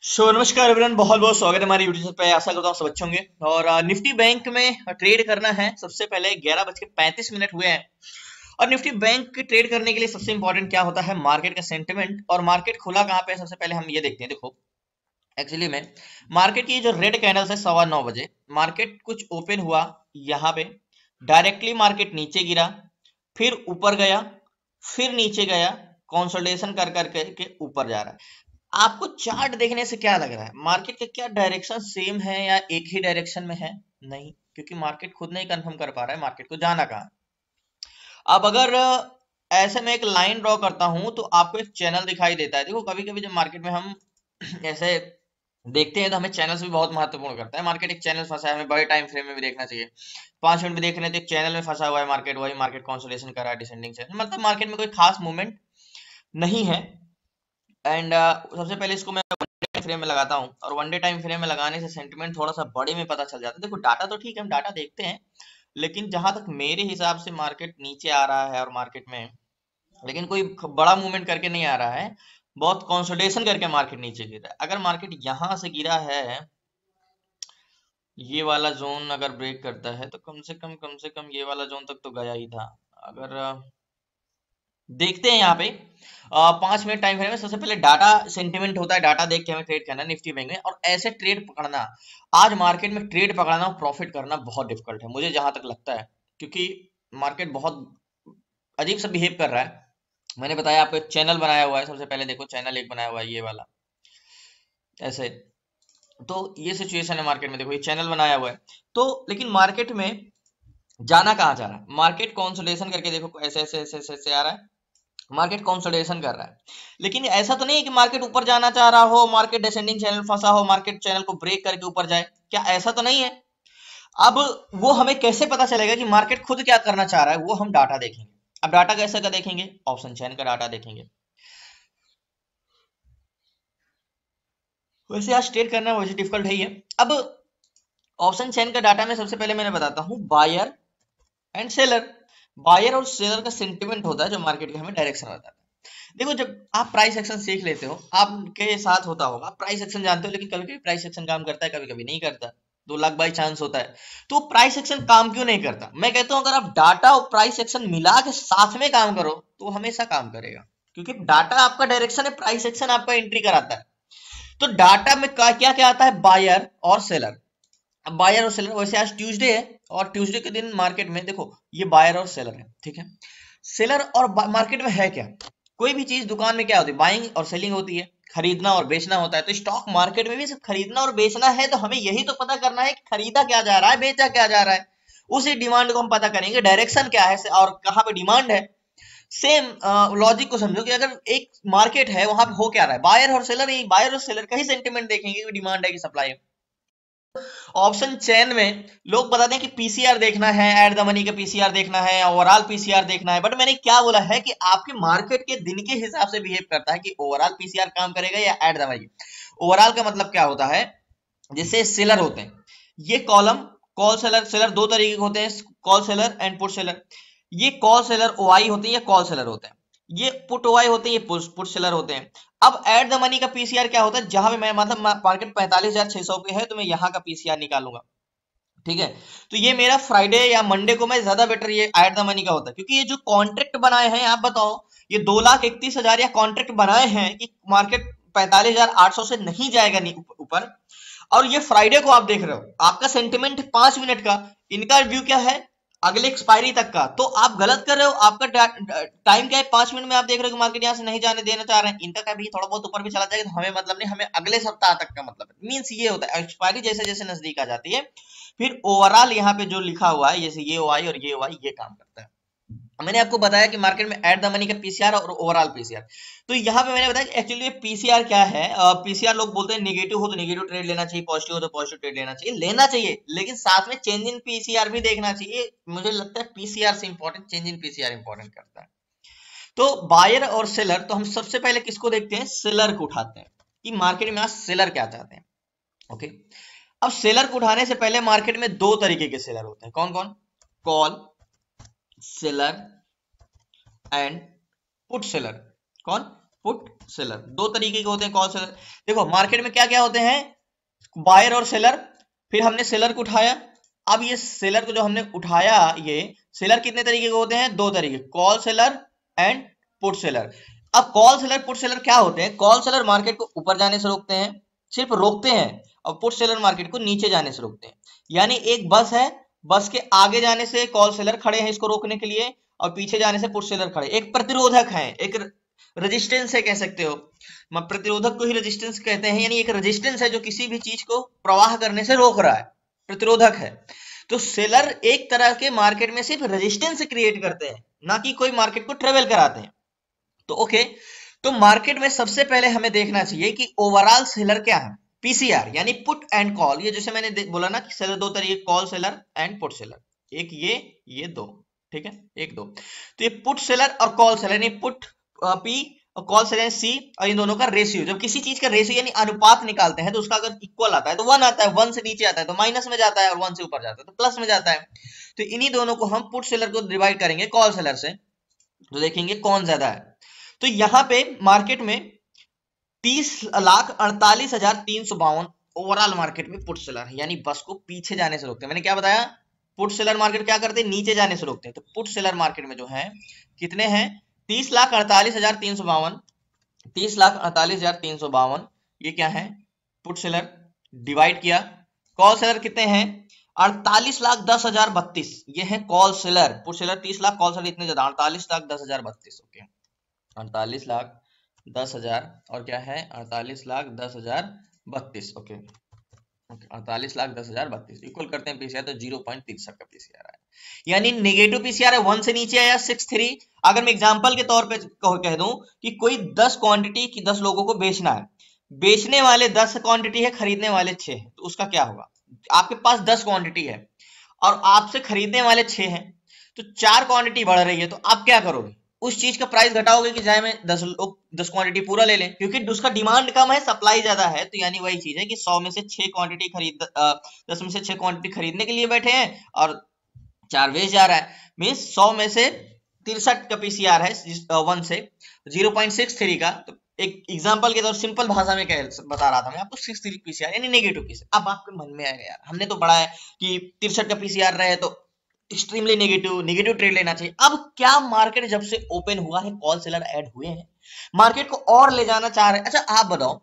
नमस्कार एवरीवन, बहुत बहुत स्वागत है हमारे यूट्यूब पे। आशा करता हूँ सब अच्छे होंगे। और निफ्टी बैंक में ट्रेड करना है। सबसे पहले 11:35 हुए हैं और निफ्टी बैंक के ट्रेड करने के लिए सबसे इंपॉर्टेंट क्या होता है, मार्केट का सेंटिमेंट। और मार्केट खुला कहाँ पे है, सबसे पहले हम ये देखते हैं। देखो एक्चुअली में मार्केट की जो रेड कैंडल्स है 9:15 मार्केट कुछ ओपन हुआ यहाँ पे, डायरेक्टली मार्केट नीचे गिरा, फिर ऊपर गया, फिर नीचे गया, कंसोलिडेशन कर करके के ऊपर जा रहा है। आपको चार्ट देखने से क्या लग रहा है, मार्केट का क्या डायरेक्शन सेम है या एक ही डायरेक्शन में है? नहीं, क्योंकि मार्केट खुद नहीं कंफर्म कर पा रहा है मार्केट को जाना कहाँ। अब अगर ऐसे में एक लाइन ड्रॉ करता हूं तो आपको एक चैनल दिखाई देता है। देखो कभी कभी जब मार्केट में हम ऐसे देखते हैं तो हमें चैनल्स भी बहुत महत्वपूर्ण करता है। मार्केट एक चैनल फंसा है, हमें बड़े टाइम फ्रेम में भी देखना चाहिए। 5 मिनट भी देख रहे हैं तो एक चैनल में फंसा हुआ है मार्केट, वही मार्केट कंसोलिडेशन कर रहा है, डिसेंडिंग चैनल, मतलब मार्केट में कोई खास मूवमेंट नहीं है। एंड सबसे पहले इसको मैं टाइम फ्रेम में लगाता हूँ, और वन डे टाइम फ्रेम में लगाने से सेंटिमेंट थोड़ा सा बड़े में पता चल जाता है। देखो डाटा तो ठीक है, हम डाटा देखते हैं, लेकिन जहां तक मेरे हिसाब से मार्केट नीचे आ रहा है और मार्केट में लेकिन कोई बड़ा मूवमेंट करके नहीं आ रहा है, बहुत कंसोलिडेशन करके मार्केट नीचे गिर रहा है। अगर मार्केट यहां से गिरा है, ये वाला जोन अगर ब्रेक करता है तो कम से कम ये वाला जोन तक तो गया ही था। अगर देखते हैं यहाँ पे 5 मिनट टाइम फ्रेम में, सबसे पहले डाटा सेंटिमेंट होता है, डाटा देख के हमें ट्रेड करना है निफ्टी बैंक में। और ऐसे ट्रेड पकड़ना, आज मार्केट में ट्रेड पकड़ना और प्रॉफिट करना बहुत डिफिकल्ट है मुझे जहां तक लगता है, क्योंकि मार्केट बहुत अजीब सा बिहेव कर रहा है। मैंने बताया आपको एक चैनल बनाया हुआ है, सबसे पहले देखो चैनल एक बनाया हुआ है ये वाला, ऐसे। तो ये सिचुएशन है मार्केट में, देखो ये चैनल बनाया हुआ है। तो लेकिन मार्केट में जाना कहाँ जा रहा है, मार्केट कंसोलिडेशन करके देखो ऐसे ऐसे ऐसे ऐसे, ऐसे आ रहा है, मार्केट कंसोलिडेशन कर रहा है। लेकिन ऐसा तो नहीं है कि मार्केट ऊपर जाना चाह रहा हो, मार्केट डिसेंडिंग चैनल फंसा हो, मार्केट चैनल को ब्रेक करके ऊपर जाए, क्या ऐसा तो नहीं है? अब वो हमें कैसे पता चलेगा कि मार्केट खुद क्या करना चाह रहा है, वो हम डाटा देखेंगे। अब डाटा कैसे का देखेंगे, ऑप्शन चैन का डाटा देखेंगे। वैसे आज ट्रेड करना वैसे डिफिकल्ट है ही है। अब ऑप्शन चैन का डाटा में सबसे पहले मैंने बताता हूँ बायर एंड सेलर। बायर और सेलर का सेंटिमेंट होता है जो मार्केट के हमें डायरेक्शन बताता है। देखो जब आप प्राइस एक्शन सीख लेते हो, आपके साथ होता होगा, आप प्राइस एक्शन जानते हो, लेकिन कभी कभी प्राइस एक्शन काम करता है, कभी कभी नहीं करता। 2 लाख बाई चांस होता है। तो प्राइस एक्शन काम क्यों नहीं करता? मैं कहता हूं अगर आप डाटा और प्राइस एक्शन मिला के साथ में काम करो तो हमेशा काम करेगा, क्योंकि डाटा आपका डायरेक्शन है, प्राइस एक्शन आपका एंट्री कराता है। तो डाटा में क्या क्या आता है, बायर और सेलर। अब बायर और सेलर, वैसे आज ट्यूसडे है और ट्यूसडे के दिन मार्केट में देखो ये बायर और सेलर है, ठीक है। सेलर और मार्केट में है क्या, कोई भी चीज दुकान में क्या होती है, बाइंग और सेलिंग होती है, खरीदना और बेचना होता है। तो स्टॉक मार्केट में भी सिर्फ खरीदना और बेचना है, तो हमें यही तो पता करना है कि खरीदा क्या जा रहा है, बेचा क्या जा रहा है। उसी डिमांड को हम पता करेंगे, डायरेक्शन क्या है और कहाँ पे डिमांड है। सेम लॉजिक को समझो कि अगर एक मार्केट है वहां पे हो क्या रहा है, बायर और सेलर, ही बायर और सेलर का ही सेंटिमेंट देखेंगे कि डिमांड है कि सप्लाई है। ऑप्शन चेन में लोग बताते हैं कि पीसीआर देखना है, एट द मनी का पीसीआर देखना है, ओवरऑल पीसीआर देखना है। बट मैंने क्या बोला है कि आपके मार्केट के दिन के हिसाब से बिहेव करता है कि ओवरऑल पीसीआर काम करेगा या एट द मनी। ओवरऑल का मतलब क्या होता है, जैसे सेलर होते हैं, ये कॉलम कॉल सेलर, सेलर दो तरीके के होते हैं, call seller and put seller. ये कॉल सेलर ओआई होते हैं या कॉल सेलर होते हैं, ये पुट ओआई होते हैं, ये पुट सेलर होते हैं। अब एट द मनी का पीसीआर क्या होता है, जहां पे मैं मतलब मार्केट 45,600 पे है तो मैं यहाँ का पीसीआर निकालूंगा, ठीक है। तो ये मेरा फ्राइडे या मंडे को मैं ज्यादा बेटर ये एट द मनी का होता है, क्योंकि ये जो कॉन्ट्रैक्ट बनाए हैं, आप बताओ, ये 2,31,000 या कॉन्ट्रैक्ट बनाए हैं कि मार्केट 45,800 से नहीं जाएगा ऊपर। और ये फ्राइडे को आप देख रहे हो, आपका सेंटिमेंट 5 मिनट का, इनका व्यू क्या है अगले एक्सपायरी तक का। तो आप गलत कर रहे हो, आपका टाइम क्या है, 5 मिनट में आप देख रहे हो कि मार्केट यहाँ से नहीं जाने देना चाह रहे हैं। इनका क्या भी थोड़ा बहुत ऊपर भी चला जाएगा तो हमें मतलब नहीं, हमें अगले सप्ताह तक का मतलब है। मीन्स ये होता है एक्सपायरी जैसे जैसे नजदीक आ जाती है, फिर ओवरऑल यहाँ पे जो लिखा हुआ है, जैसे ये ओआई और ये ओआई, ये काम करता है। मैंने आपको बताया कि मार्केट में एट द मनी का पीसीआर और ओवरऑल पीसीआर। तो यहाँ पे मैंने बताया कि एक्चुअली पीसीआर क्या है। पीसीआर लोग बोलते हैं नेगेटिव हो तो नेगेटिव ट्रेड लेना चाहिए, पॉजिटिव हो तो पॉजिटिव ट्रेड लेना चाहिए, लेकिन साथ में चेंज इन पीसीआर भी देखना चाहिए। मुझे लगता है पीसीआर से important change in PCR important करता है। तो बायर और सेलर, तो हम सबसे पहले किसको देखते हैं, सेलर को उठाते हैं कि मार्केट में आज सेलर क्या चाहते हैं। ओके, अब सेलर को उठाने से पहले मार्केट में 2 तरीके के सेलर होते हैं, कौन कौन, call seller and put seller. कौन, पुट सेलर, दो तरीके के होते हैं कॉल सेलर। देखो मार्केट में क्या क्या होते हैं, बायर और सेलर, फिर हमने सेलर को उठाया। अब ये सेलर को जो हमने उठाया, ये सेलर कितने तरीके के होते हैं, दो तरीके, call seller and put seller. अब कॉल सेलर पुट सेलर क्या होते हैं, कॉल सेलर मार्केट को ऊपर जाने से रोकते हैं, सिर्फ रोकते हैं, और पुट सेलर मार्केट को नीचे जाने से रोकते हैं। यानी एक बस है, बस के आगे जाने से कॉल सेलर खड़े हैं इसको रोकने के लिए, और पीछे जाने से पुट सेलर खड़े, एक प्रतिरोधक है, एक रेजिस्टेंस है कह सकते हो, प्रतिरोधक को ही रेजिस्टेंस कहते हैं, यानी एक रेजिस्टेंस है जो किसी भी चीज को प्रवाह करने से रोक रहा है, प्रतिरोधक है। तो सेलर एक तरह के मार्केट में सिर्फ रेजिस्टेंस क्रिएट करते हैं, ना कि कोई मार्केट को ट्रेवल कराते हैं। तो ओके, तो मार्केट में सबसे पहले हमें देखना चाहिए कि ओवरऑल सेलर क्या है, पीसीआर यानी पुट एंड कॉल। ये जैसे मैंने बोला ना कि सेलर दो तरीके, call seller and put seller, एक ये दो, ठीक है, एक दो। तो ये पुट सेलर और कॉल सेलर यानी पुट पी और कॉल सेलर सी, और इन दोनों का रेशियो, जब किसी चीज का रेशियो यानी अनुपात निकालते हैं तो उसका अगर इक्वल आता है तो 1 आता है, 1 से नीचे आता है तो माइनस में जाता है, और 1 से ऊपर जाता है तो प्लस में जाता है। तो इन्हीं दोनों को हम पुट सेलर को डिवाइड करेंगे कॉल सेलर से, तो देखेंगे कौन ज्यादा है। तो यहां पे मार्केट में 30,48,352 ओवरऑल मार्केट में पुट सेलर है, यानी बस को पीछे जाने से रोकते हैं। मैंने क्या बताया, पुट सेलर मार्केट क्या करते हैं, नीचे जाने से रोकते हैं। तो पुट सेलर मार्केट में जो है कितने हैं, 30,48,352, 30,48,352 ये क्या है, पुट सेलर, डिवाइड किया। कॉल सेलर कितने हैं, 48,10,032, ये है call seller. Put seller 30 lakh, call seller इतने ज्यादा 48,10,032। ओके, 48,10,000 और क्या है 48,10,032। ओके, 48,10,032 इक्वल करते हैं पीसीआर, तो 0.63 का पीसीआर है, यानी नेगेटिव पीसीआर है, 1 से नीचे आया 63। अगर मैं एग्जांपल के तौर पे कह दूं कि कोई 10 क्वांटिटी की 10 लोगों को बेचना है, बेचने वाले 10 क्वांटिटी है, खरीदने वाले 6 है, तो उसका क्या होगा, आपके पास 10 क्वांटिटी है और आपसे खरीदने वाले 6 हैं, तो 4 क्वांटिटी बढ़ रही है, तो आप क्या करोगे, उस चीज का प्राइस घटाओगे कि चाहे मैं 10 क्वांटिटी पूरा ले लें, क्योंकि उसका डिमांड कम है, सप्लाई ज्यादा है। तो यानी वही चीज है कि 100 में से 6 क्वांटिटी 10 में से 6 क्वांटिटी खरीदने के लिए बैठे हैं और 4 वेच जा रहा है, मीन्स 100 में से 63 का पीसीआर है, 1 से 0.63 का। तो एक एग्जांपल के तौर सिंपल भाषा में बता रहा था मैं आपको, 63 पीसीआर यानी नेगेटिव पीसीआर। अब आपके मन में आएगा यार हमने तो पढ़ा है कि 63 का पीसीआर रहे तो एक्सट्रीमली नेगेटिव ट्रेड लेना चाहिए। अब क्या मार्केट जब से ओपन हुआ है, कॉल सेलर ऐड हुए हैं, मार्केट को और ले जाना चाह रहे हैं। अच्छा आप बताओ,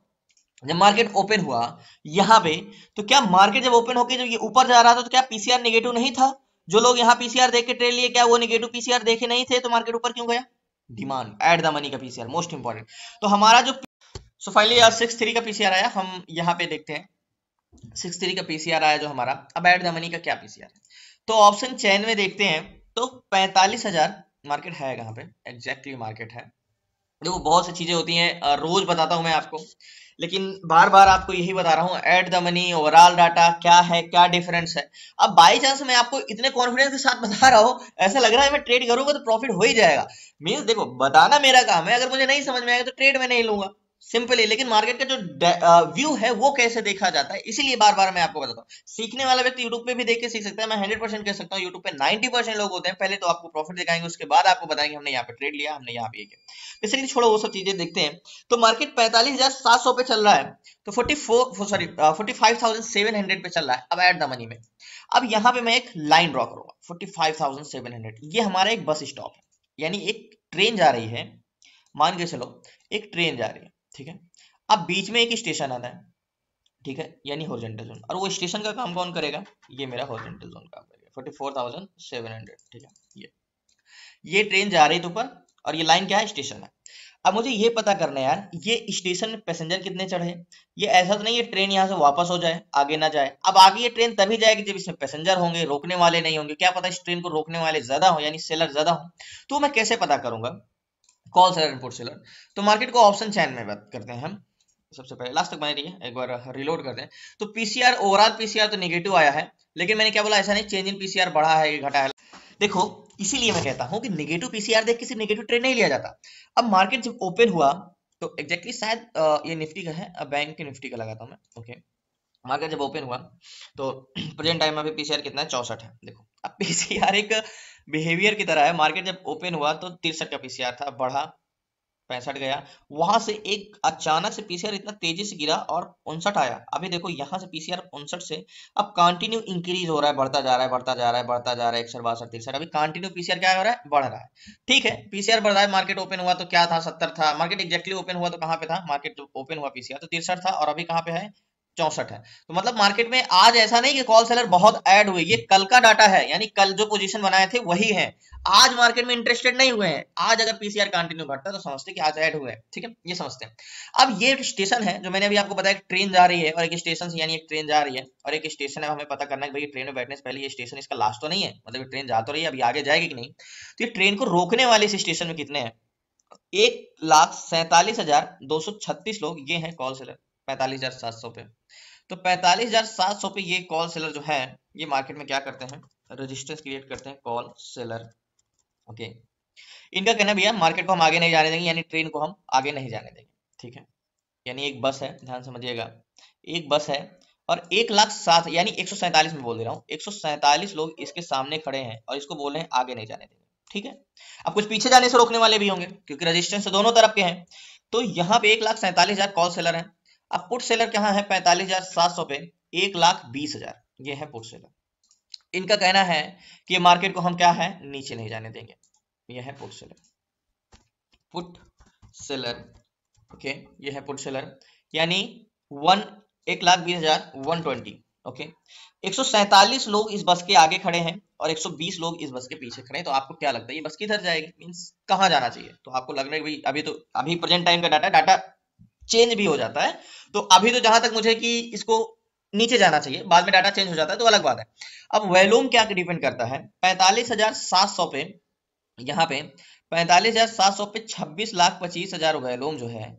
जब मार्केट ओपन हुआ यहाँ पे, तो क्या मार्केट जब ओपन होकर जब ये ऊपर जा रहा था तो क्या पीसीआर नेगेटिव नहीं था, जो लोग यहाँ पीसीआर देख के ट्रेड लिए क्या वो नेगेटिव पीसीआर देखे नहीं थे, तो मार्केट ऊपर क्यों गया, डिमांड, ऐड द मनी का पीसीआर मोस्ट इंपॉर्टेंट। तो हमारा जो सो फाइनली 63 का पीसीआर आया, हम यहाँ पे देखते हैं 63 का पीसीआर आया जो हमारा। अब ऐड द मनी का क्या पीसीआर है, तो ऑप्शन चेन में देखते हैं तो 45,000 मार्केट है, कहाँ पे एग्जैक्टली मार्केट है। देखो बहुत सी चीजें होती हैं, रोज बताता हूं मैं आपको, लेकिन बार बार आपको यही बता रहा हूं, at the money overall data क्या है, क्या डिफरेंस है। अब बाई चांस मैं आपको इतने कॉन्फिडेंस के साथ बता रहा हूं, ऐसा लग रहा है मैं ट्रेड करूंगा तो प्रॉफिट हो ही जाएगा। मींस देखो बताना मेरा काम है, अगर मुझे नहीं समझ में आएगा तो ट्रेड में नहीं लूंगा, सिंपल ही। लेकिन मार्केट का जो व्यू है वो कैसे देखा जाता है, इसीलिए बार बार मैं आपको बताता हूँ। सीखने वाला व्यक्ति यूट्यूब पे भी देख के सीख सकता है, मैं 100% कह सकता हूँ यूट्यूब पे 90% लोग होते हैं, पहले तो आपको प्रॉफिट दिखाएंगे, उसके बाद आपको बताएंगे हमने यहाँ पे ट्रेड लिया, हमने यहाँ पे ये किया। बेसिकली छोड़ो वो सब चीजें, देखते हैं। तो मार्केट 45,700 पे चल रहा है, तो 45,700 पे चल रहा है। अब एट द मनी में अब यहाँ पे मैं एक लाइन ड्रॉ करूंगा 45,700, ये हमारा एक बस स्टॉप है, यानी एक ट्रेन जा रही है, मान के चलो एक ट्रेन जा रही है, ठीक है। अब बीच में एक स्टेशन आता है, ठीक है, यानी हॉरिजॉन्टल जोन, और वो स्टेशन का काम कौन करेगा, ये मेरा हॉरिजॉन्टल जोन काम करेगा, 44,700, ठीक है। ये ट्रेन जा रही है ऊपर और ये लाइन क्या है, स्टेशन है। अब मुझे ये पता करना है यार, ये स्टेशन में पैसेंजर कितने चढ़े, ये ऐसा तो नहीं ये ट्रेन यहाँ से वापस हो जाए, आगे ना जाए। अब आगे ये ट्रेन तभी जाएगी जब इसमें पैसेंजर होंगे, रोकने वाले नहीं होंगे। क्या पता इस ट्रेन को रोकने वाले ज्यादा हो, यानी सेलर ज्यादा हो, तो मैं कैसे पता करूंगा, call seller and put seller. तो मार्केट को ऑप्शन चैन में बात करते हैं हम, सबसे पहले लास्ट तक बने रहिए, एक बार रिलोड करते हैं। तो पीसीआर, ओवरऑल पीसीआर तो नेगेटिव आया है, लेकिन मैंने क्या बोला, ऐसा नहीं चेंज इन पीसीआर बढ़ा है घटा है। देखो इसीलिए मैं कहता हूं कि नेगेटिव पीसीआर देख किसी नेगेटिव ट्रेड नहीं लिया जाता। अब मार्केट जब ओपन हुआ तो एग्जैक्टली शायद ये निफ्टी का है, बैंक के निफ्टी का लगाता हूं मैं, ओके। मार्केट जब ओपन हुआ तो प्रेजेंट टाइम में पीसीआर कितना है, 64 है। देखो अब पीसीआर एक बिहेवियर की तरह है, मार्केट जब ओपन हुआ तो 63 का पीसीआर था, बढ़ा 65 गया, वहां से एक अचानक से पीसीआर इतना तेजी से गिरा और 59 आया। अभी देखो यहाँ से पीसीआर 59 से अब कंटिन्यू इंक्रीज हो रहा है, बढ़ता जा रहा है, बढ़ता जा रहा है, बढ़ता जा रहा है, 61 62 63, अभी कंटिन्यू पीसीआर क्या हो रहा है, बढ़ रहा है। ठीक है, पीसीआर बढ़ रहा है, मार्केट ओपन हुआ तो क्या था, 70 था, मार्केट एग्जैक्टली ओपन हुआ तो कहाँ पे था, मार्केट ओपन हुआ पीसीआर तो 63 था, और अभी कहाँ पे है, 64 है। तो मतलब मार्केट में आज ऐसा नहीं कि कॉल सेलर बहुत ऐड हुए, ये कल का डाटा है, यानी कल जो पोजीशन बनाए थे वही है, आज मार्केट में इंटरेस्टेड नहीं हुए हैं। आज अगर पीसीआर कंटिन्यू घटता है तो समझते हैं कि आज ऐड हुए हैं, ठीक है, ये समझते हैं। अब ये स्टेशन है जो मैंने अभी आपको बताया, ट्रेन जा रही है और एक स्टेशन से, यानी एक ट्रेन जा रही है और एक स्टेशन है, हमें पता करना है कि भाई ट्रेन में बैठने से पहले ये स्टेशन इसका लास्ट तो नहीं है, मतलब ट्रेन जा तो रही है, अभी आगे जाएगी कि नहीं। तो ये ट्रेन को रोकने वाले इस स्टेशन में कितने हैं, 1,47,236 लोग, ये हैं कॉल सेलर 45,700 पे। तो 45,700 पे ये कॉल सेलर जो है, ये मार्केट में क्या करते हैं, रेजिस्टेंस क्रिएट करते हैं कॉल सेलर। ओके, इनका कहना भैया मार्केट को हम आगे नहीं जाने देंगे, यानी ट्रेन को हम आगे नहीं जाने देंगे, ठीक है। यानी एक बस है, ध्यान समझिएगा, एक बस है और 1,07,000 यानी 147 में बोल दे रहा हूँ, 147 लोग इसके सामने खड़े हैं और इसको बोल रहे हैं आगे नहीं जाने देंगे, ठीक है। अब कुछ पीछे जाने से रोकने वाले भी होंगे क्योंकि रेजिस्टेंस दोनों तरफ के हैं। तो यहाँ पे 1,47,000 कॉल सेलर है। अब पुट सेलर कहाँ है, 45,700 पे 1,20,000, ये है पुट सेलर। इनका कहना है कि मार्केट को हम क्या है, नीचे नहीं जाने देंगे, यह है put seller. Put seller, okay, ये है पुट सेलर, यानी 1,20,000 120, ओके। 147 लोग इस बस के आगे खड़े हैं और 120 लोग इस बस के पीछे खड़े हैं। तो आपको क्या लगता है ये बस किधर जाएगी, मींस कहाँ जाना चाहिए। तो आपको लग रहा है भाई अभी प्रेजेंट टाइम का डाटा चेंज भी हो जाता है, तो अभी तो जहां तक मुझे कि इसको नीचे जाना चाहिए, बाद में डाटा चेंज हो जाता है तो अलग बात है। अब वॉल्यूम क्या डिपेंड करता है, 45,700 पे, यहाँ पे 45,700 पे 26,25,000 वॉल्यूम जो है,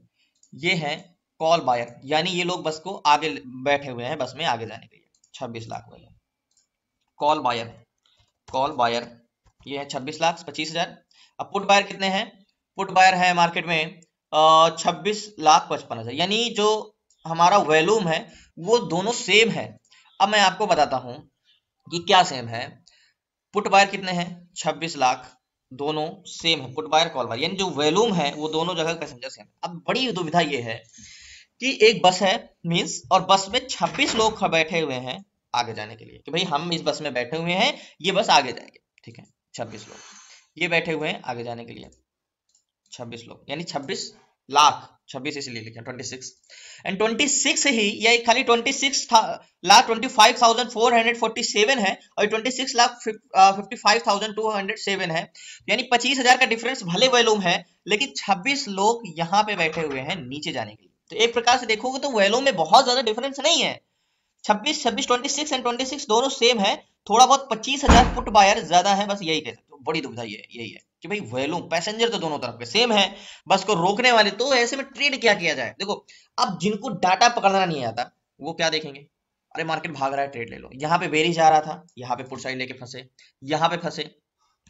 ये है कॉल बायर, यानी ये लोग बस को आगे बैठे हुए हैं, बस में आगे जाने के लिए 26 लाख वॉल्यूम। कॉल बायर ये है 26,25,000। अब पुट बायर कितने हैं, पुट बायर है मार्केट में 26,55,000, यानी जो हमारा वॉल्यूम है वो दोनों सेम है। अब मैं आपको बताता हूं कि क्या सेम है। पुट बायर कितने हैं, 26 लाख, दोनों सेम है, पुट बायर कॉल बायर, यानी जो वॉल्यूम है वो दोनों जगह पैसेंजर सेम। अब बड़ी दुविधा ये है कि एक बस है मींस, और बस में 26 लोग बैठे हुए हैं आगे जाने के लिए, कि भाई हम इस बस में बैठे हुए हैं, ये बस आगे जाएंगे, ठीक है। 26 लोग ये बैठे हुए हैं आगे जाने के लिए, 26 लोग यानी 26 लाख, 26 इसलिए लिखे 26, एंड 26 ही, या खाली 26,25,447 है और 26,55,207 है, यानी 25,000 का डिफरेंस भले वॉल्यूम है, लेकिन 26 लोग यहाँ पे बैठे हुए हैं नीचे जाने के लिए। तो एक प्रकार से देखोगे तो वॉल्यूम में बहुत ज्यादा डिफरेंस नहीं है, 26 26 एंड 26 दोनों सेम है, थोड़ा बहुत 25,000 पुट बायर ज्यादा है, बस यही कह सकते हो। बड़ी दुविधा यही है कि भाई वॉल्यूम पैसेंजर तो दोनों तरफ के सेम है, बस को रोकने वाले, तो ऐसे में ट्रेड क्या किया जाए। देखो अब जिनको डाटा पकड़ना नहीं आता वो क्या देखेंगे, अरे मार्केट भाग रहा है ट्रेड ले लो, यहाँ पे बेरिश जा रहा था, यहाँ पे पुट साइड लेके फंसे, यहाँ पे फंसे।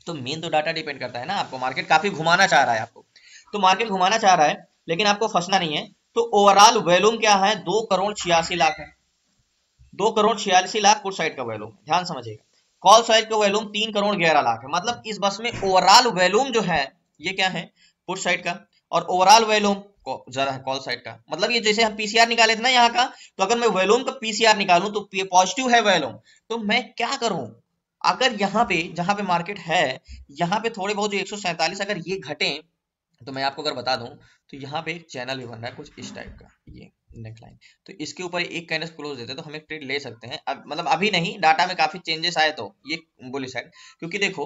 तो मेन तो डाटा डिपेंड करता है ना, आपको मार्केट काफी घुमाना चाह रहा है, आपको तो मार्केट घुमाना चाह रहा है लेकिन आपको फंसना नहीं है। तो ओवरऑल वॉल्यूम क्या है, 2,86,00,000 है, 2,86,00,000 पुट साइड का वॉल्यूम, ध्यान समझिएगा। कॉल साइड का वॉल्यूम 3,11,00,000 है, मतलब इस बस में ओवरऑल वॉल्यूम जो है ये क्या है, पुट साइड का, और ओवरऑल वॉल्यूम ज्यादा है कॉल साइड का। मतलब ये जैसे हम पीसीआर निकाले थे ना यहाँ का, तो अगर मैं वॉल्यूम का पीसीआर निकालूं तो पॉजिटिव है वॉल्यूम, तो मैं क्या करूं, अगर यहाँ पे जहां पे मार्केट है, यहाँ पे थोड़े बहुत जो 147 अगर ये घटे, तो मैं आपको अगर बता दूं तो यहाँ पे एक चैनल भी बन रहा है कुछ इस टाइप का, ये नेकलाइन, तो इसके ऊपर एक कैंडल क्लोज देते तो हम एक ट्रेड ले सकते हैं। अब मतलब अभी नहीं, डाटा में काफी चेंजेस आए तो ये बुलिश है, क्योंकि देखो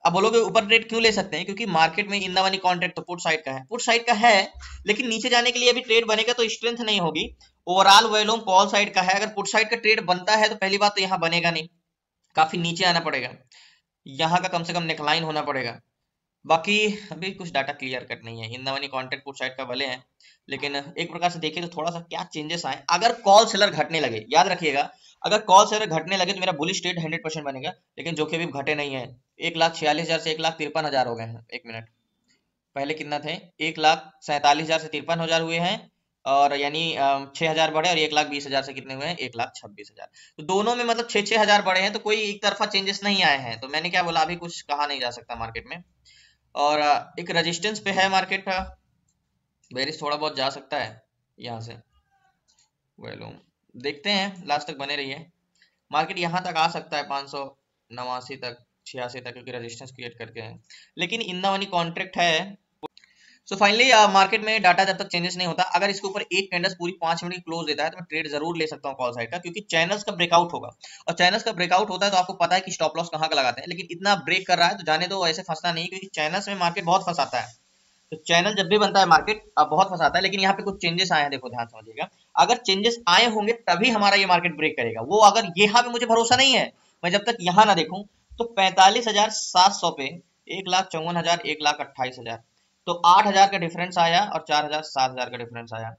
अब बोलोगे ऊपर ट्रेड क्यों ले सकते हैं, क्योंकि मार्केट में इन द मनी कॉन्ट्रैक्ट तो पुट साइड का है, पुट साइड का है, लेकिन नीचे जाने के लिए अभी ट्रेड बनेगा तो स्ट्रेंथ नहीं होगी। ओवरऑल वॉल्यूम कॉल साइड का है, अगर पुट साइड का ट्रेड बनता है तो पहली बात तो यहाँ बनेगा नहीं, काफी नीचे आना पड़ेगा, यहाँ का कम से कम नेकलाइन होना पड़ेगा। बाकी अभी कुछ डाटा क्लियर कट नहीं है, in the money contract put side का भले हैं, लेकिन एक प्रकार से देखें तो थोड़ा सा क्या चेंजेस आए। अगर कॉल सेलर घटने लगे, याद रखिएगा, अगर कॉल सेलर घटने लगे तो मेरा बुलिश ट्रेड 100% बनेगा, लेकिन जो कि अभी घटे नहीं है, 1,46,000 से 1,53,000 हो गए हैं। एक मिनट, पहले कितना थे, 1,47,000 से 53,000 हुए हैं, और यानी 6,000 बढ़े, और 1,20,000 से कितने हुए हैं, 1,26,000। तो दोनों में मतलब 6,000 बढ़े हैं, तो कोई एक तरफा चेंजेस नहीं आए हैं। तो मैंने क्या बोला, अभी कुछ कहा नहीं जा सकता मार्केट में, और एक रेजिस्टेंस पे है मार्केट बेरिस थोड़ा बहुत जा सकता है यहाँ से, वॉल्यूम देखते हैं, लास्ट तक बने रहिए। मार्केट यहाँ तक आ सकता है 589 तक 86 तक, क्योंकि रेजिस्टेंस क्रिएट करके है, लेकिन इन द मनी कॉन्ट्रैक्ट है। सो फाइनली मार्केट में डाटा जब तक चेंजेस नहीं होता, अगर इसके ऊपर एक कैंडल्स पूरी 5 मिनट की क्लोज देता है तो मैं ट्रेड जरूर ले सकता हूँ कॉल साइड का, क्योंकि चैनल्स का ब्रेकआउट होगा, और चैनल्स का ब्रेकआउट होता है तो आपको पता है कि स्टॉप लॉस कहाँ का लगाते हैं, लेकिन इतना ब्रेक कर रहा है तो जाने दो, ऐसे फंसना नहीं, क्योंकि चैनल्स में मार्केट बहुत फंसाता है। तो चैनल जब भी बनता है मार्केट बहुत फंसाता है, लेकिन यहाँ पे कुछ चेंजेस आए हैं, देखो ध्यान समझिएगा, अगर चेंजेस आए होंगे तभी हमारा ये मार्केट ब्रेक करेगा। वो अगर यहाँ पे मुझे भरोसा नहीं है, मैं जब तक यहाँ ना देखूं, तो 45,700 पे 1,54,000 1,28,000, तो 8,000 का डिफरेंस आया और 4,000 7,000 का डिफरेंस आया,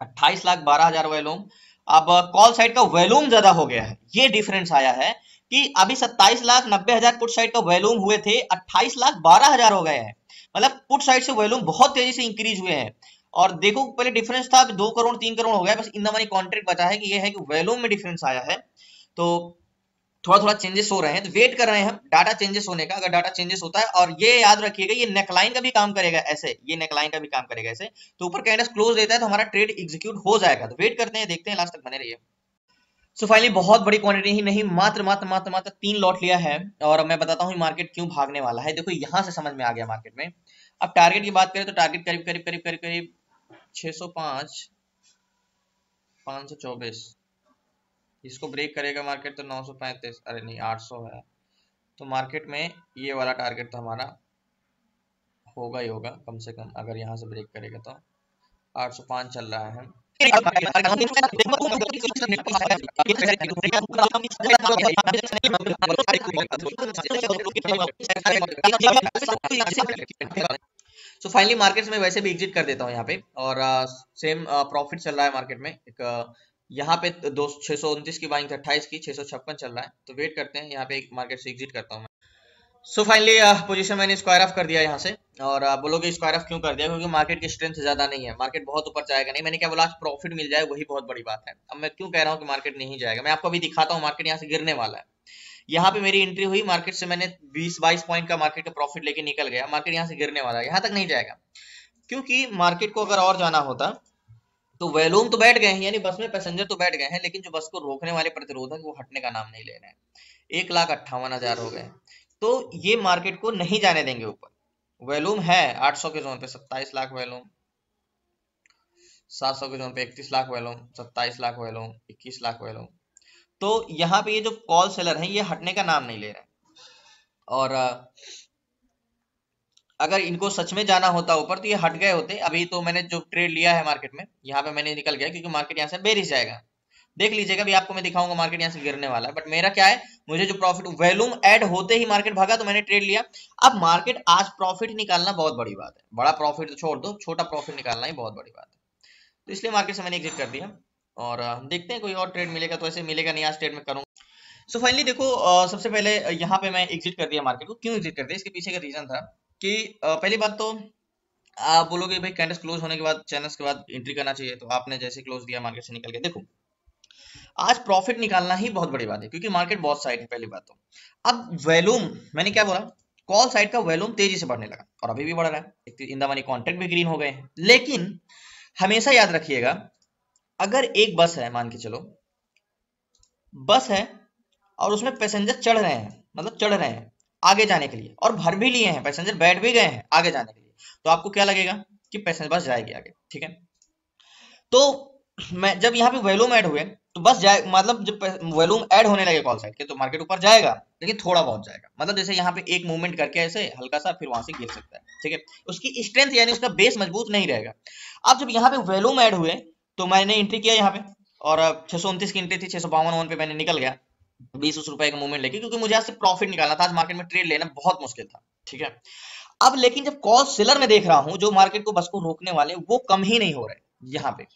28,12,000 वॉल्यूम। अब कॉल साइड का वॉल्यूम ज्यादा हो गया है, ये डिफरेंस आया है कि अभी 27,90,000 पुट साइड का वॉल्यूम हुए थे, 28,12,000 हो गए हैं, मतलब पुट साइड से वॉल्यूम बहुत तेजी से इंक्रीज हुए हैं। और देखो पहले डिफरेंस था 2 करोड़ 3 करोड़ हो गया, बस इन द मनी कॉन्ट्रैक्ट बचा है कि ये है कि वॉल्यूम में डिफरेंस आया है, तो थोड़ा थोड़ा चेंजेस हो रहे हैं, तो वेट कर रहे हैं हम डाटा चेंजेस होने का। अगर डाटा चेंजेस होता है, और ये याद रखिएगा ये नेकलाइन का भी काम करेगा ऐसे, ये नेकलाइन का भी काम करेगा ऐसे, तो ऊपर कैंडल्स क्लोज देता है तो हमारा ट्रेड एग्जीक्यूट हो जाएगा। तो वेट करते हैं, देखते हैं, लास्ट तक बने रहिए। सो फाइनली बहुत बड़ी क्वांटिटी ही नहीं, मात्र 3 लॉट लिया है, और मैं बताता हूँ मार्केट क्यों भागने वाला है। देखो यहां से समझ में आ गया मार्केट में। अब टारगेट की बात करें तो टारगेट करीब करीब करीब करीब करीब 605 524, इसको ब्रेक करेगा मार्केट तो 935, अरे नहीं 800 है, तो मार्केट में ये वाला टारगेट तो हमारा होगा ही होगा कम से कम, अगर यहाँ से ब्रेक करेगा तो 805 चल रहा है। सो फाइनली मार्केट्स में वैसे भी एग्जिट कर देता हूँ यहाँ पे, और सेम प्रॉफिट चल रहा है मार्केट में। एक यहाँ पे 629 की बाइंग 28 की 656 चल रहा है, तो वेट करते हैं, यहाँ पे मार्केट से एग्जिट करता हूँ। सो फाइनली पोजीशन मैंने स्क्वायर ऑफ कर दिया यहाँ से, और बोलोगे स्क्वायर ऑफ क्यों कर दिया, क्योंकि मार्केट की स्ट्रेंथ ज्यादा नहीं है, मार्केट बहुत ऊपर जाएगा नहीं, मैंने क्या बोला, आज प्रॉफिट मिल जाए वही बहुत बड़ी बात है। अब मैं क्यों कह रहा हूँ कि मार्केट नहीं जाएगा, मैं आपको अभी दिखाता हूँ, मार्केट यहाँ से गिरने वाला है। यहाँ पे मेरी एंट्री हुई, मार्केट से मैंने 20-22 पॉइंट का मार्केट का प्रॉफिट लेके निकल गया, मार्केट यहाँ से गिरने वाला है, यहाँ तक नहीं जाएगा, क्योंकि मार्केट को अगर और जाना होता तो वॉल्यूम तो बैठ गए हैं, यानी बस में पैसेंजर तो बैठ गए हैं, लेकिन जो बस को रोकने वाले प्रतिरोधक वो हटने का नाम नहीं ले रहे हैं। 1,58,000 हो गए, तो ये मार्केट को नहीं जाने देंगे ऊपर। वॉल्यूम है 800 के जोन पे 27 लाख वॉल्यूम, 700 के जोन पे 31 lakh volume, 27 lakh volume, 21 lakh volume, तो यहाँ पे ये जो कॉल सेलर हैं ये हटने का नाम नहीं ले रहे हैं। और अगर इनको सच में जाना होता ऊपर तो ये हट गए होते। अभी तो मैंने जो ट्रेड लिया है मार्केट में, यहाँ पे मैंने निकल गया, क्योंकि मार्केट यहाँ से बेरिश जाएगा। देख लीजिएगा, अभी आपको मैं दिखाऊंगा मार्केट यहाँ से गिरने वाला है, बट मेरा क्या है, मुझे जो प्रॉफिट वॉल्यूम ऐड होते ही मार्केट भागा तो मैंने ट्रेड लिया। अब मार्केट आज प्रॉफिट निकालना बहुत बड़ी बात है, बड़ा प्रॉफिट तो छोड़ दो, छोटा प्रॉफिट निकालना ही बहुत बड़ी बात है, तो इसलिए मार्केट से मैंने एग्जिट कर दिया। और देखते हैं कोई और ट्रेड मिलेगा तो, ऐसे मिलेगा नहीं, आज ट्रेड में करूंगा। सो फाइनली देखो, सबसे पहले यहाँ पे मैं एग्जिट कर दिया मार्केट को। क्यों एग्जिट कर दिया, इसके पीछे का रीजन था कि पहली बात तो आप बोलोगे भाई कैंडल्स क्लोज होने के बाद चैनल्स के बाद एंट्री करना चाहिए, तो आपने जैसे क्लोज दिया मार्केट से निकल गया। देखो आज प्रॉफिट निकालना ही बहुत बड़ी बात है, क्योंकि मार्केट बहुत साइड है पहली बात तो। अब वॉल्यूम, मैंने क्या बोला, कॉल साइड का वॉल्यूम तेजी से बढ़ने लगा, और अभी भी बढ़ रहा है, इन द मनी कॉन्ट्रैक्ट भी ग्रीन हो गए हैं। लेकिन हमेशा याद रखिएगा, अगर एक बस है, मान के चलो बस है और उसमें पैसेंजर चढ़ रहे हैं, मतलब चढ़ रहे हैं आगे जाने के लिए, और भर भी लिए हैं पैसेंजर, बैठ भी गए हैं आगे जाने के लिए, तो आपको क्या लगेगा कि पैसेंजर बस जाएगी आगे, ठीक है। तो मैं जब यहाँ पे वॉल्यूम ऐड हुए तो बस जाए, मतलब जब वॉल्यूम ऐड होने लगे कॉल साइड के, तो मार्केट ऊपर जाएगा, लेकिन थोड़ा बहुत जाएगा, मतलब जैसे यहाँ पे एक मूवमेंट करके ऐसे हल्का सा, फिर वहां से गिर सकता है, ठीक है। उसकी स्ट्रेंथ यानी उसका बेस मजबूत नहीं रहेगा। अब जब यहाँ पे वॉल्यूम ऐड हुए तो मैंने एंट्री किया यहाँ पे, और 629 की एंट्री थी, 652 पे मैंने निकल गया 20 रुपए का मूवमेंट लेके, क्योंकि मुझे आज से प्रॉफिट निकालना था, आज मार्केट में ट्रेड लेना बहुत मुश्किल था, ठीक है। अब लेकिन जब कॉल सेलर में देख रहा हूं, जो मार्केट को बस को रोकने वाले वो कम ही नहीं हो रहे यहाँ पे,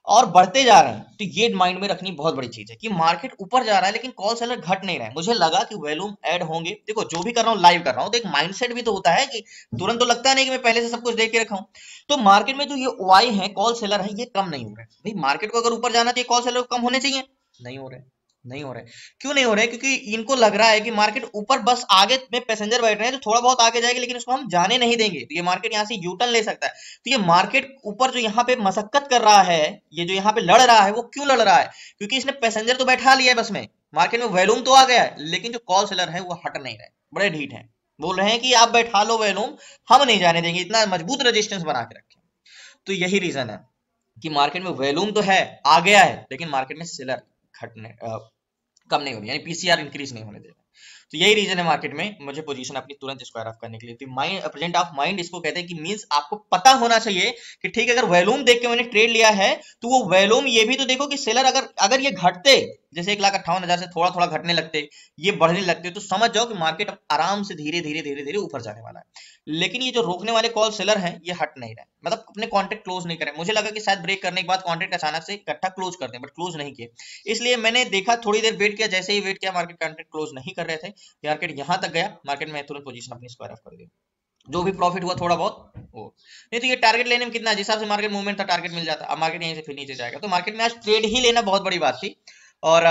और बढ़ते जा रहे हैं, तो ये माइंड में रखनी बहुत बड़ी चीज है कि मार्केट ऊपर जा रहा है लेकिन कॉल सेलर घट नहीं रहा है। मुझे लगा कि वॉल्यूम ऐड होंगे, देखो जो भी कर रहा हूँ लाइव कर रहा हूँ, तो एक माइंडसेट भी तो होता है कि तुरंत तो लगता नहीं कि मैं पहले से सब कुछ देख के रखा हूँ। तो मार्केट में जो ये ओआई है, कॉल सेलर है, ये कम नहीं हो रहे भाई। मार्केट को अगर ऊपर जाना चाहिए, कॉल सेलर कम होने चाहिए, नहीं हो रहे, नहीं हो रहे। क्यों नहीं हो रहे? क्योंकि इनको लग रहा है कि मार्केट ऊपर बस आगे में पैसेंजर बैठ रहे हैं तो थोड़ा बहुत आगे जाएगी, लेकिन उसको हम जाने नहीं देंगे, तो ये मार्केट यहाँ से यू टर्न ले सकता है। तो ये मार्केट ऊपर जो यहाँ पे मशक्कत कर रहा है, ये जो यहाँ पे लड़ रहा है, वो क्यों लड़ रहा है? क्योंकि इसने पैसेंजर तो बैठा लिया है बस में, मार्केट में वॉल्यूम तो आ गया है, लेकिन जो कॉल सेलर है वो हट नहीं रहे, बड़े ढीठ है, बोल रहे हैं कि आप बैठा लो वॉल्यूम, हम नहीं जाने देंगे, इतना मजबूत रेजिस्टेंस बना के रखे। तो यही रीजन है कि मार्केट में वॉल्यूम तो है, आ गया है, लेकिन मार्केट में सेलर घटने कम नहीं हो रही, यानी पीसीआर इंक्रीज नहीं होने दे रहा। तो यही रीजन है मार्केट में मुझे पोजीशन अपनी तुरंत स्क्वायर ऑफ करने के लिए। तो माइंड, प्रेजेंट ऑफ माइंड इसको कहते हैं कि मींस आपको पता होना चाहिए कि ठीक है, अगर वॉल्यूम देख के मैंने ट्रेड लिया है तो वो वॉल्यूम ये भी तो देखो कि सेलर अगर अगर ये घटते, जैसे 1,58,000 से थोड़ा थोड़ा घटने लगते, ये बढ़ने लगते, तो समझ जाओ कि मार्केट आराम से धीरे धीरे धीरे धीरे ऊपर जाने वाला है। लेकिन ये जो रोकने वाले कॉल सेलर हैं ये हट नहीं रहे, मतलब अपने कॉन्ट्रैक्ट क्लोज नहीं करें। मुझे लगा कि शायद ब्रेक करने के बाद कॉन्ट्रैक्ट अचानक से इकट्ठा क्लोज कर दें, बट क्लोज नहीं किए। इसलिए मैंने देखा, थोड़ी देर वेट किया, जैसे ही वेट किया मार्केट कॉन्ट्रैक्ट क्लोज नहीं कर रहे थे, मार्केट यहां तक गया, मार्केट में तुरंत पोजीशन अपनी स्क्वायर ऑफ कर दी, जो भी प्रॉफिट हुआ थोड़ा बहुत वो। नहीं तो ये टारगेट लेने में कितना, जिस हिसाब से मार्केट मूवमेंट था टारगेट मिल जाता, अब मार्केट यहीं से फिर नीचे जाएगा। तो मार्केट में आज ट्रेड ही लेना बहुत बड़ी बात थी, और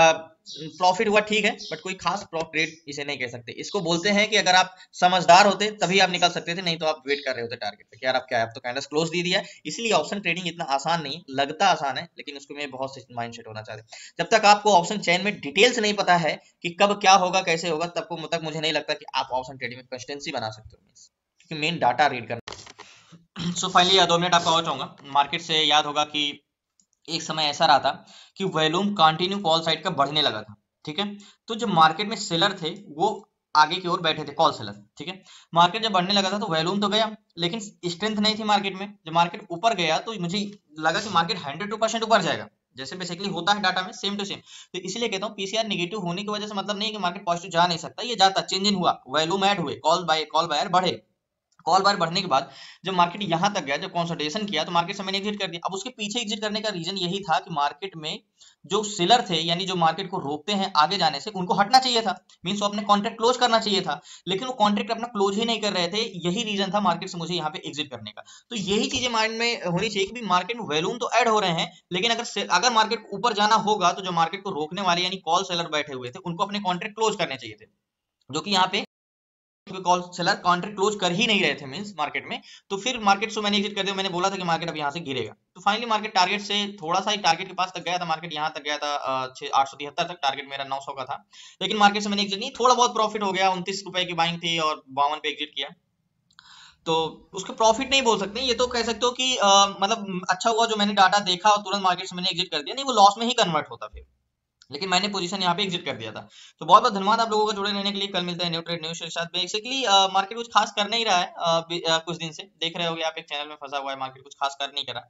प्रॉफिट हुआ ठीक है, बट कोई खास ट्रेड इसे नहीं कह सकते। इसको बोलते हैं कि अगर आप समझदार होते तभी आप निकल सकते थे, नहीं तो आप वेट कर रहे होते टारगेट पे कि यार अब क्या है, अब तो कैंडल्स क्लोज दे दिया। इसलिए ऑप्शन ट्रेडिंग इतना आसान नहीं, लगता आसान है, लेकिन उसको में बहुत से माइंडसेट होना चाहिए। जब तक आपको ऑप्शन चेन में डिटेल्स नहीं पता है कि कब क्या होगा कैसे होगा, तब तक मुझे नहीं लगता कि आप ऑप्शन ट्रेडिंग में कंसिस्टेंसी बना सकते हो, क्योंकि मेन डाटा रीड करना। सो फाइनली 2 मिनट आपका और चाहूंगा। मार्केट से याद होगा कि एक समय ऐसा रहा था कि वॉल्यूम कंटिन्यू कॉल साइड का बढ़ने लगा था, ठीक है। तो जब मार्केट में सेलर थे वो आगे की ओर बैठे थे, कॉल सेलर, ठीक है। मार्केट जब बढ़ने लगा था तो वॉल्यूम तो गया, लेकिन स्ट्रेंथ नहीं थी मार्केट में। जब मार्केट ऊपर गया तो मुझे लगा कि मार्केट 102% ऊपर जाएगा, जैसे बेसिकली होता है डाटा में सेम टू सेम। तो इसलिए कहता हूँ पीसीआर नेगेटिव होने की वजह से मतलब नहीं कि मार्केट पॉजिटिव जा नहीं सकता, ये जाता, चेंज इन हुआ, वॉल्यूम ऐड हुए, कॉल बायर बढ़े। कॉल बार बढ़ने के बाद जब मार्केट यहां तक गया, जब कंसोलिडेशन किया, तो मार्केट से मैंने एग्जिट कर दिया। अब उसके पीछे एग्जिट करने का रीजन यही था कि मार्केट में जो सेलर थे, यानी जो मार्केट को रोकते हैं आगे जाने से, उनको हटना चाहिए था, मींस वो अपने कॉन्ट्रैक्ट क्लोज करना चाहिए था, लेकिन वो कॉन्ट्रैक्ट अपना क्लोज ही नहीं कर रहे थे। यही रीजन था मार्केट से मुझे यहाँ पे एग्जिट करने का। तो यही चीजें माइंड में होनी चाहिए कि मार्केट में वॉल्यूम तो ऐड हो रहे हैं, लेकिन अगर मार्केट ऊपर जाना होगा तो जो मार्केट को रोकने वाले यानी कॉल सेलर बैठे हुए थे, उनको अपने कॉन्ट्रैक्ट क्लोज करने चाहिए थे, जो कि यहाँ पे कॉल सेलर कॉन्ट्रैक्ट क्लोज कर ही नहीं रहे थे मींस मार्केट में। तो फिर मार्केट से मैंने एग्जिट कर दिया। मैंने बोला था कि मार्केट अब यहाँ से गिरेगा, तो फाइनली मार्केट टारगेट से थोड़ा सा ही टारगेट के पास तक गया था, मार्केट यहाँ तक गया था 873 तक, टारगेट मेरा 900 का था। लेकिन मार्केट से मैंने एग्जिट नहीं, थोड़ा बहुत प्रॉफिट हो गया, 29 रुपए की बाइंग थी और 52 पे एग्जिट किया। तो उसके प्रॉफिट नहीं बोल सकते, ये तो कह सकते हो कि मतलब अच्छा हुआ जो मैंने डाटा देखा और तुरंत मार्केट से मैंने एग्जिट कर दिया, नहीं वो लॉस में ही कन्वर्ट होता फिर, लेकिन मैंने पोजीशन यहाँ पे एग्जिट कर दिया था। तो बहुत बहुत धन्यवाद आप लोगों का जुड़े रहने के लिए। कल मिलते हैं न्यू ट्रेड न्यूज के साथ। बेसिकली मार्केट कुछ खास कर नहीं रहा है, कुछ दिन से देख रहे होगे आप, एक चैनल में फंसा हुआ है, मार्केट कुछ खास कर नहीं करा।